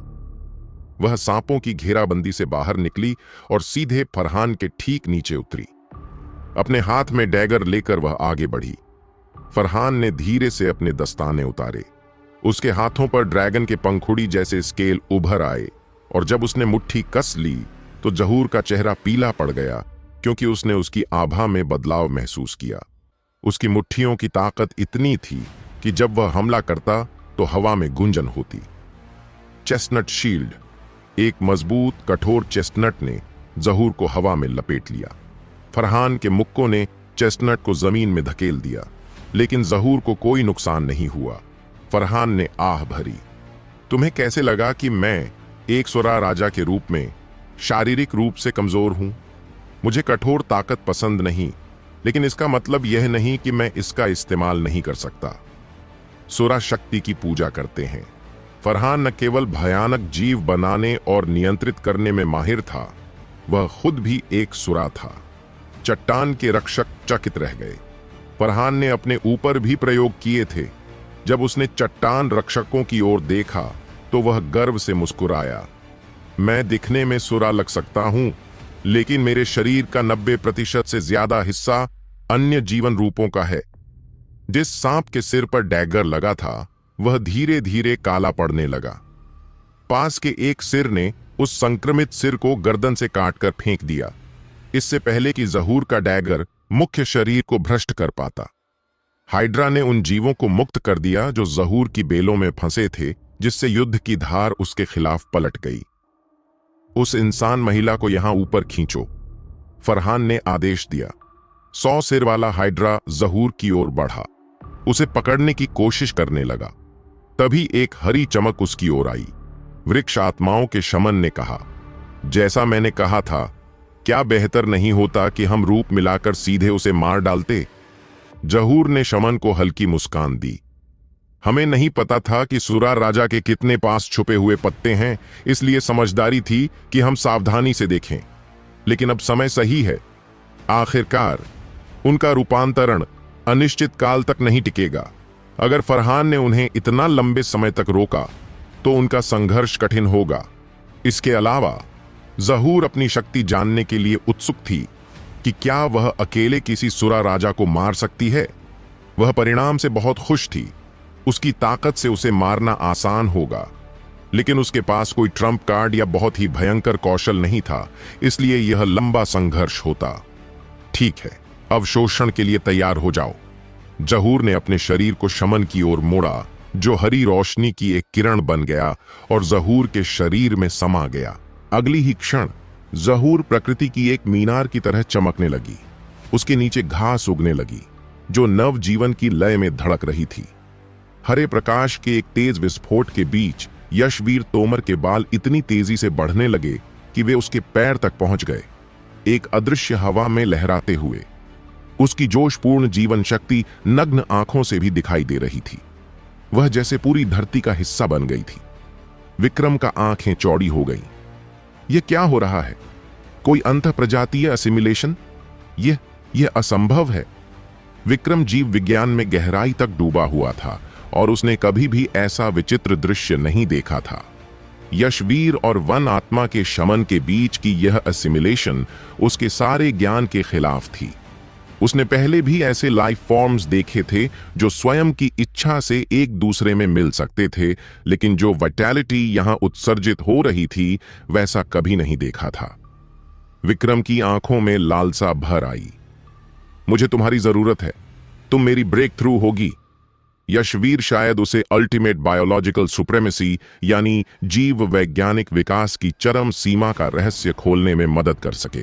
वह सांपों की घेराबंदी से बाहर निकली और सीधे फरहान के ठीक नीचे उतरी। अपने हाथ में डैगर लेकर वह आगे बढ़ी। फरहान ने धीरे से अपने दस्ताने उतारे। उसके हाथों पर ड्रैगन के पंखुड़ी जैसे स्केल उभर आए और जब उसने मुट्ठी कस ली तो जहूर का चेहरा पीला पड़ गया, क्योंकि उसने उसकी आभा में बदलाव महसूस किया। उसकी मुट्ठियों की ताकत इतनी थी कि जब वह हमला करता तो हवा में गुंजन होती। Chestnut shield. एक मजबूत कठोर चेस्टनट ने जहूर को हवा में लपेट लिया। फरहान के मुक्कों ने चेस्टनट को जमीन में धकेल दिया, लेकिन जहूर को कोई नुकसान नहीं हुआ। फरहान ने आह भरी। तुम्हें कैसे लगा कि मैं एक सुरा राजा के रूप में शारीरिक रूप से कमजोर हूं? मुझे कठोर ताकत पसंद नहीं, लेकिन इसका मतलब यह नहीं कि मैं इसका इस्तेमाल नहीं कर सकता। सुरा शक्ति की पूजा करते हैं। फरहान न केवल भयानक जीव बनाने और नियंत्रित करने में माहिर था, वह खुद भी एक सुरा था। चट्टान के रक्षक चकित रह गए। फरहान ने अपने ऊपर भी प्रयोग किए थे। जब उसने चट्टान रक्षकों की ओर देखा तो वह गर्व से मुस्कुराया। मैं दिखने में सुरा लग सकता हूं, लेकिन मेरे शरीर का 90% से ज्यादा हिस्सा अन्य जीवन रूपों का है। जिस सांप के सिर पर डैगर लगा था वह धीरे धीरे काला पड़ने लगा। पास के एक सिर ने उस संक्रमित सिर को गर्दन से काटकर फेंक दिया, इससे पहले कि जहूर का डैगर मुख्य शरीर को भ्रष्ट कर पाता। हाइड्रा ने उन जीवों को मुक्त कर दिया जो जहूर की बेलों में फंसे थे, जिससे युद्ध की धार उसके खिलाफ पलट गई। उस इंसान महिला को यहां ऊपर खींचो, फरहान ने आदेश दिया। 100 सिर वाला हाइड्रा जहूर की ओर बढ़ा, उसे पकड़ने की कोशिश करने लगा। तभी एक हरी चमक उसकी ओर आई। वृक्ष आत्माओं के शमन ने कहा, जैसा मैंने कहा था, क्या बेहतर नहीं होता कि हम रूप मिलाकर सीधे उसे मार डालते? जहूर ने शमन को हल्की मुस्कान दी। हमें नहीं पता था कि सुरा राजा के कितने पास छुपे हुए पत्ते हैं, इसलिए समझदारी थी कि हम सावधानी से देखें। लेकिन अब समय सही है। आखिरकार उनका रूपांतरण अनिश्चित काल तक नहीं टिकेगा। अगर फरहान ने उन्हें इतना लंबे समय तक रोका तो उनका संघर्ष कठिन होगा। इसके अलावा जहूर अपनी शक्ति जानने के लिए उत्सुक थी कि क्या वह अकेले किसी सुरा राजा को मार सकती है। वह परिणाम से बहुत खुश थी। उसकी ताकत से उसे मारना आसान होगा, लेकिन उसके पास कोई ट्रम्प कार्ड या बहुत ही भयंकर कौशल नहीं था, इसलिए यह लंबा संघर्ष होता। ठीक है, अवशोषण के लिए तैयार हो जाओ। जहूर ने अपने शरीर को शमन की ओर मोड़ा, जो हरी रोशनी की एक किरण बन गया और जहूर के शरीर में समा गया। अगली ही क्षण जहूर प्रकृति की एक मीनार की तरह चमकने लगी। उसके नीचे घास उगने लगी, जो नव जीवन की लय में धड़क रही थी। हरे प्रकाश के एक तेज विस्फोट के बीच यशवीर तोमर के बाल इतनी तेजी से बढ़ने लगे कि वे उसके पैर तक पहुंच गए, एक अदृश्य हवा में लहराते हुए। उसकी जोशपूर्ण जीवन शक्ति नग्न आंखों से भी दिखाई दे रही थी। वह जैसे पूरी धरती का हिस्सा बन गई थी। विक्रम का आंखें चौड़ी हो गईं। यह क्या हो रहा है? कोई अंतःप्रजातीय असिमिलेशन? यह असंभव है। विक्रम जीव विज्ञान में गहराई तक डूबा हुआ था और उसने कभी भी ऐसा विचित्र दृश्य नहीं देखा था। यशवीर और वन आत्मा के शमन के बीच की यह असिमिलेशन उसके सारे ज्ञान के खिलाफ थी। उसने पहले भी ऐसे लाइफ फॉर्म्स देखे थे जो स्वयं की इच्छा से एक दूसरे में मिल सकते थे, लेकिन जो वाइटैलिटी यहां उत्सर्जित हो रही थी वैसा कभी नहीं देखा था। विक्रम की आंखों में लालसा भर आई। मुझे तुम्हारी जरूरत है, तुम मेरी ब्रेक थ्रू होगी। यशवीर शायद उसे अल्टीमेट बायोलॉजिकल सुप्रेमेसी यानी जीव वैज्ञानिक विकास की चरम सीमा का रहस्य खोलने में मदद कर सके।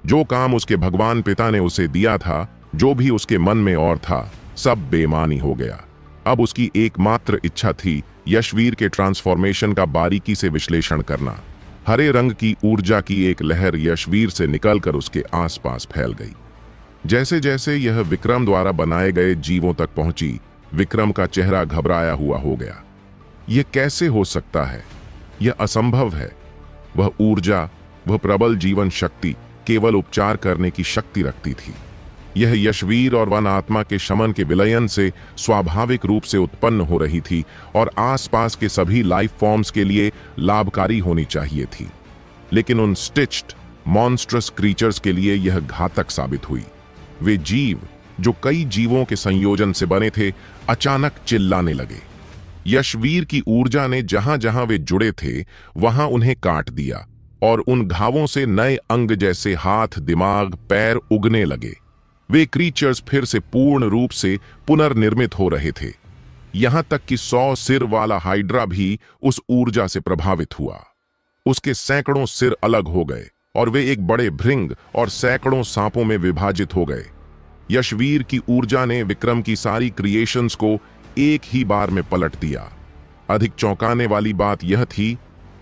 जो काम उसके भगवान पिता ने उसे दिया था, जो भी उसके मन में और था, सब बेमानी हो गया। अब उसकी एकमात्र इच्छा थी यशवीर के ट्रांसफॉर्मेशन का बारीकी से विश्लेषण करना। हरे रंग की ऊर्जा की एक लहर यशवीर से निकलकर उसके आसपास फैल गई। जैसे जैसे यह विक्रम द्वारा बनाए गए जीवों तक पहुंची, विक्रम का चेहरा घबराया हुआ हो गया। यह कैसे हो सकता है? यह असंभव है। वह ऊर्जा, वह प्रबल जीवन शक्ति केवल उपचार करने की शक्ति रखती थी। यह यशवीर और वन आत्मा के शमन के विलयन से स्वाभाविक रूप से उत्पन्न हो रही थी और आसपास के सभी लाइफ फॉर्म्स के लिए लाभकारी होनी चाहिए थी। लेकिन उन स्टिच्ड मॉन्स्ट्रस क्रीचर्स के लिए यह घातक साबित हुई। वे जीव जो कई जीवों के संयोजन से बने थे, अचानक चिल्लाने लगे। यशवीर की ऊर्जा ने जहां जहां वे जुड़े थे वहां उन्हें काट दिया और उन घावों से नए अंग जैसे हाथ, दिमाग, पैर उगने लगे। वे क्रीचर्स फिर से पूर्ण रूप से पुनर्निर्मित हो रहे थे। यहां तक कि 100 सिर वाला हाइड्रा भी उस ऊर्जा से प्रभावित हुआ। उसके सैकड़ों सिर अलग हो गए और वे एक बड़े भृंग और सैकड़ों सांपों में विभाजित हो गए। यशवीर की ऊर्जा ने विक्रम की सारी क्रिएशंस को एक ही बार में पलट दिया। अधिक चौंकाने वाली बात यह थी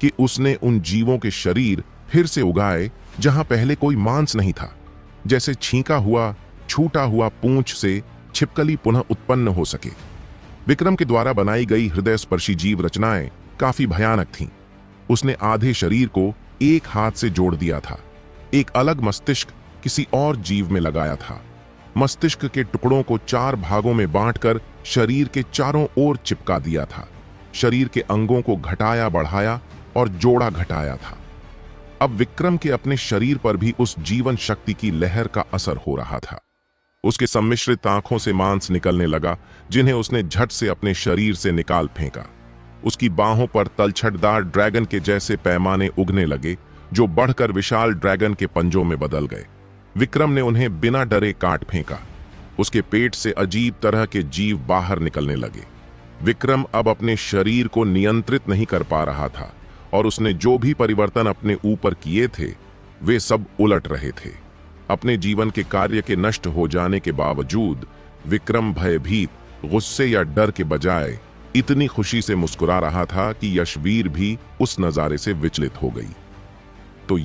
कि उसने उन जीवों के शरीर फिर से उगाए जहां पहले कोई मांस नहीं था। जैसे छींका हुआ, छूटा हुआ पूंछ से छिपकली पुनः उत्पन्न हो सके। विक्रम के द्वारा बनाई गई हृदय स्पर्शी जीव रचनाएं काफी भयानक थीं। उसने आधे शरीर को एक हाथ से जोड़ दिया था। एक अलग मस्तिष्क किसी और जीव में लगाया था। मस्तिष्क के टुकड़ों को 4 भागों में बांटकर शरीर के चारों ओर चिपका दिया था। शरीर के अंगों को घटाया बढ़ाया और जोड़ा घटाया था। अब विक्रम के अपने शरीर पर भी उस जीवन शक्ति की लहर का असर हो रहा था। उसके सम्मिश्रित आंखों से मांस निकलने लगा, जिन्हें उसने झट से अपने शरीर से निकाल फेंका। उसकी बाहों पर तलछटदार ड्रैगन के जैसे पैमाने उगने लगे, जो बढ़कर विशाल ड्रैगन के पंजों में बदल गए। विक्रम ने उन्हें बिना डरे काट फेंका। उसके पेट से अजीब तरह के जीव बाहर निकलने लगे। विक्रम अब अपने शरीर को नियंत्रित नहीं कर पा रहा था और उसने जो भी परिवर्तन अपने ऊपर किए थे वे सब उलट रहे थे। अपने जीवन के कार्य के नष्ट हो जाने के बावजूद विक्रम भयभीत, गुस्से या डर के बजाय इतनी खुशी से मुस्कुरा रहा था कि यशवीर भी उस नजारे से विचलित हो गई। तो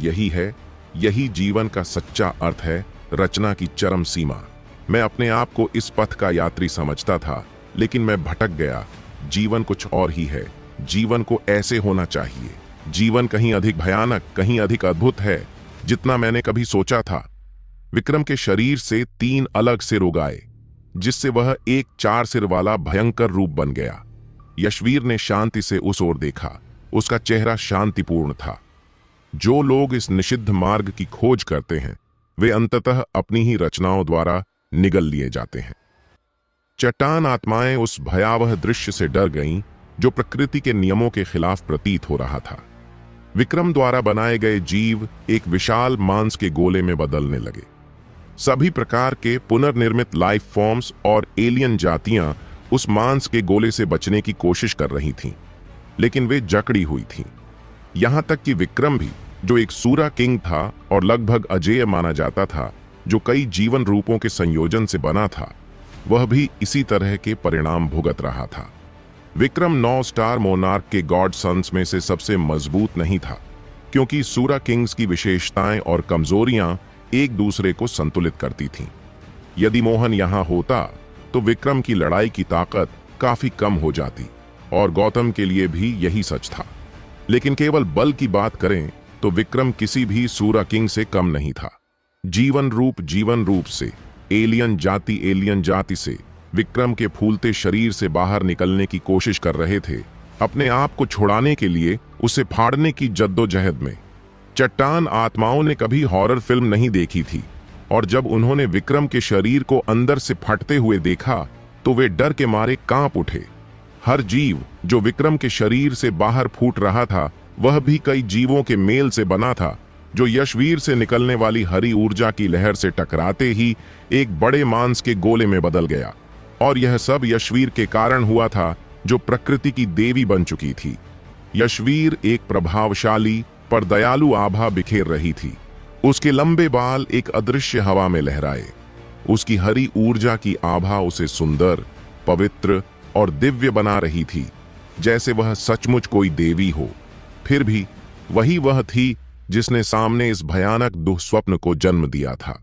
यही जीवन का सच्चा अर्थ है, रचना की चरम सीमा। मैं अपने आप को इस पथ का यात्री समझता था, लेकिन मैं भटक गया। जीवन कुछ और ही है। जीवन को ऐसे होना चाहिए। जीवन कहीं अधिक भयानक, कहीं अधिक अद्भुत है जितना मैंने कभी सोचा था। विक्रम के शरीर से 3 अलग सिर उगाए, जिससे वह एक 4 सिर वाला भयंकर रूप बन गया। यशवीर ने शांति से उस ओर देखा। उसका चेहरा शांतिपूर्ण था। जो लोग इस निषिद्ध मार्ग की खोज करते हैं वे अंततः अपनी ही रचनाओं द्वारा निगल लिए जाते हैं। चट्टान आत्माएं उस भयावह दृश्य से डर गईं जो प्रकृति के नियमों के खिलाफ प्रतीत हो रहा था। विक्रम द्वारा बनाए गए जीव एक विशाल मांस के गोले में बदलने लगे। सभी प्रकार के पुनर्निर्मित लाइफ फॉर्म्स और एलियन जातियां उस मांस के गोले से बचने की कोशिश कर रही थीं, लेकिन वे जकड़ी हुई थीं। यहां तक कि विक्रम भी, जो एक सूरा किंग था और लगभग अजेय माना जाता था, जो कई जीवन रूपों के संयोजन से बना था, वह भी इसी तरह के परिणाम भुगत रहा था। विक्रम 9 स्टार मोनार्क के गॉड सन्स में से सबसे मजबूत नहीं था, क्योंकि सूरा किंग्स की विशेषताएं और कमजोरियां एक दूसरे को संतुलित करती थीं। यदि मोहन यहां होता तो विक्रम की लड़ाई की ताकत काफी कम हो जाती, और गौतम के लिए भी यही सच था। लेकिन केवल बल की बात करें तो विक्रम किसी भी सूरा किंग से कम नहीं था। जीवन रूप से, एलियन जाति से विक्रम के फूलते शरीर से बाहर निकलने की कोशिश कर रहे थे, अपने आप को छुड़ाने के लिए, उसे फाड़ने की जद्दोजहद में। चट्टान आत्माओं ने कभी हॉरर फिल्म नहीं देखी थी, और जब उन्होंने विक्रम के शरीर को अंदर से फटते हुए देखा तो वे डर के मारे कांप उठे। हर जीव जो विक्रम के शरीर से बाहर फूट रहा था वह भी कई जीवों के मेल से बना था, जो यशवीर से निकलने वाली हरी ऊर्जा की लहर से टकराते ही एक बड़े मांस के गोले में बदल गया। और यह सब यशवीर के कारण हुआ था, जो प्रकृति की देवी बन चुकी थी। यशवीर एक प्रभावशाली पर दयालु आभा बिखेर रही थी। उसके लंबे बाल एक अदृश्य हवा में लहराए। उसकी हरी ऊर्जा की आभा उसे सुंदर, पवित्र और दिव्य बना रही थी, जैसे वह सचमुच कोई देवी हो। फिर भी वही वह थी जिसने सामने इस भयानक दुःस्वप्न को जन्म दिया था।